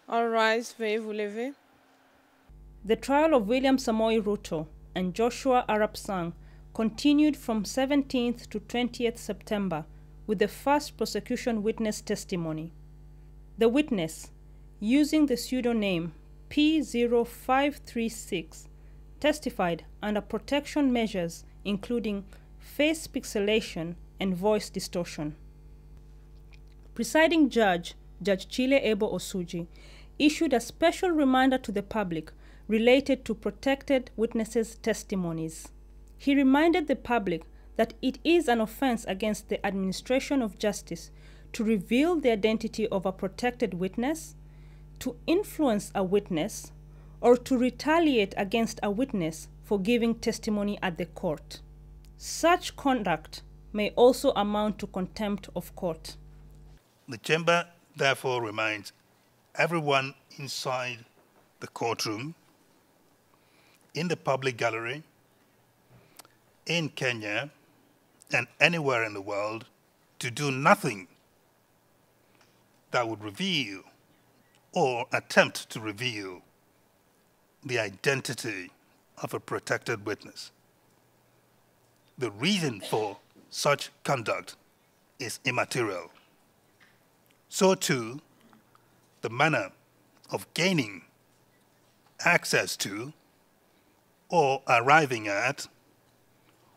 All rise, veuillez vous lever. The trial of William Samoei Ruto and Joshua Arap Sang continued from 17th to 20th September with the first prosecution witness testimony. The witness, using the pseudonym P-0536, testified under protection measures including face pixelation and voice distortion. Presiding Judge, Judge Chile Eboe-Osuji, issued a special reminder to the public related to protected witnesses' testimonies. He reminded the public that it is an offense against the administration of justice to reveal the identity of a protected witness, to influence a witness, or to retaliate against a witness for giving testimony at the court. Such conduct may also amount to contempt of court. The chamber therefore reminds everyone inside the courtroom, in the public gallery, in Kenya, and anywhere in the world, to do nothing that would reveal or attempt to reveal the identity of a protected witness. The reason for such conduct is immaterial. So too, the manner of gaining access to, or arriving at,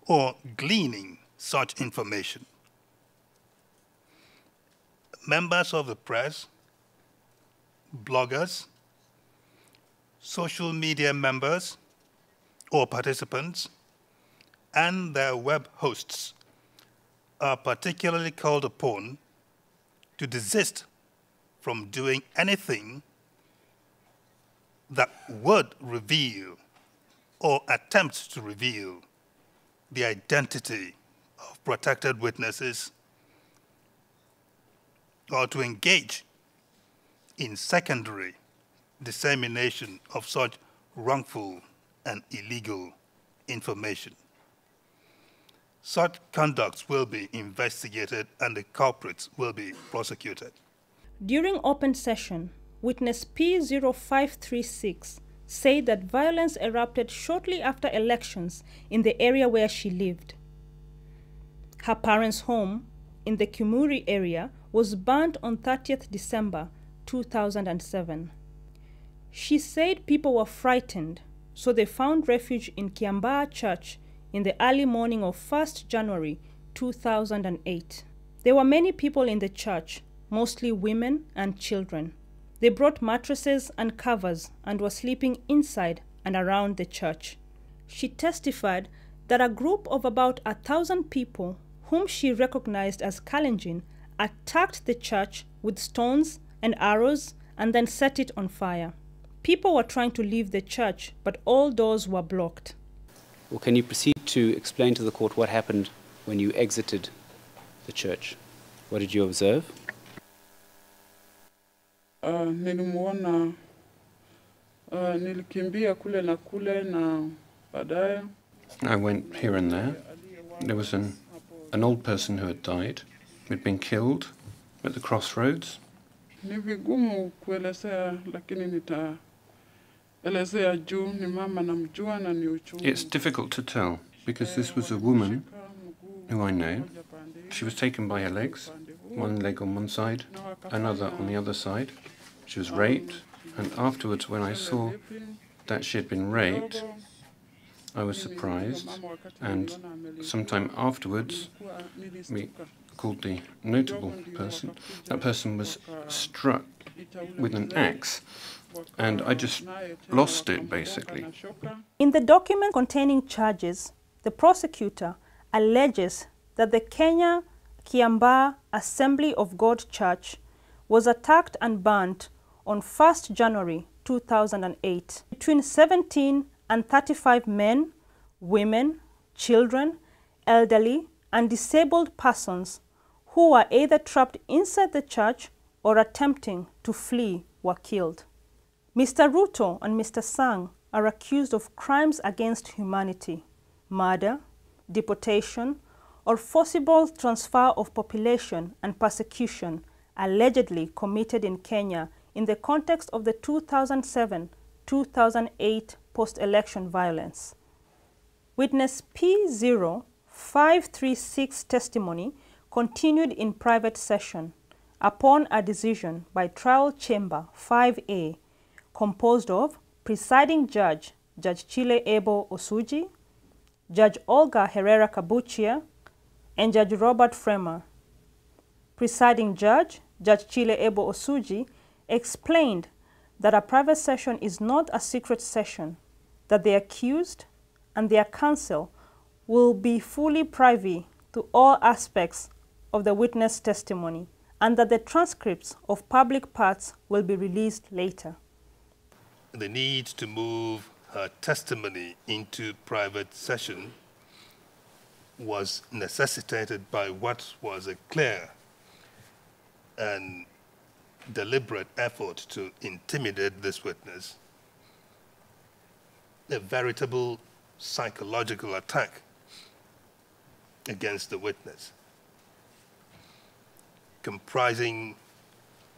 or gleaning such information. Members of the press, bloggers, social media members or participants, and their web hosts are particularly called upon to desist from doing anything that would reveal or attempt to reveal the identity of protected witnesses, or to engage in secondary dissemination of such wrongful and illegal information. Such conducts will be investigated and the culprits will be prosecuted. During open session, witness P-0536 said that violence erupted shortly after elections in the area where she lived. Her parents' home in the Kimuri area was burned on 30th December 2007. She said people were frightened, so they found refuge in Kiambaa Church in the early morning of 1st January 2008. There were many people in the church, mostly women and children. They brought mattresses and covers and were sleeping inside and around the church. She testified that a group of about 1,000 people, whom she recognized as Kalenjin, attacked the church with stones and arrows and then set it on fire. People were trying to leave the church, but all doors were blocked. Well, can you proceed to explain to the court what happened when you exited the church? What did you observe? Nilimuona nilikimbia kule na kule na baadaye. I went here and there. There was an old person who had died, who had been killed at the crossroads. Ni vigumu kuelezea, lakini nitaelezea juu ni mama namjua na ni uchungu. It's difficult to tell because this was a woman who I know. She was taken by her legs, one leg on one side, another on the other side. She was raped, and afterwards when I saw that she had been raped, I was surprised, and sometime afterwards we called the notable person. That person was struck with an axe, and I just lost it, basically. In the document containing charges, the prosecutor alleges that the Kenya Kiambaa Assembly of God Church was attacked and burnt on 1st January 2008. Between 17 and 35 men, women, children, elderly, and disabled persons who were either trapped inside the church or attempting to flee were killed. Mr. Ruto and Mr. Sang are accused of crimes against humanity, murder, deportation, or forcible transfer of population and persecution allegedly committed in Kenya in the context of the 2007-2008 post-election violence. Witness P-0536 testimony continued in private session upon a decision by Trial Chamber 5A, composed of presiding judge, Judge Chile Eboe-Osuji, Judge Olga Herrera Carbuccia, and Judge Robert Fremr. Presiding judge, Judge Chile Eboe-Osuji, explained that a private session is not a secret session, that the accused and their counsel will be fully privy to all aspects of the witness testimony, and that the transcripts of public parts will be released later. The need to move her testimony into private session was necessitated by what was a clear and deliberate effort to intimidate this witness, a veritable psychological attack against the witness, comprising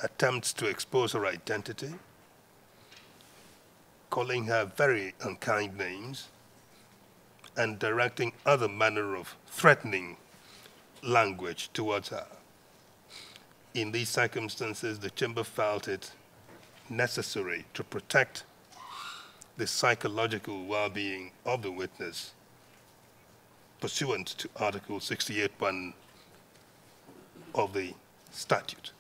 attempts to expose her identity, calling her very unkind names, and directing other manner of threatening language towards her. In these circumstances, the chamber felt it necessary to protect the psychological well-being of the witness pursuant to Article 68(1) of the statute.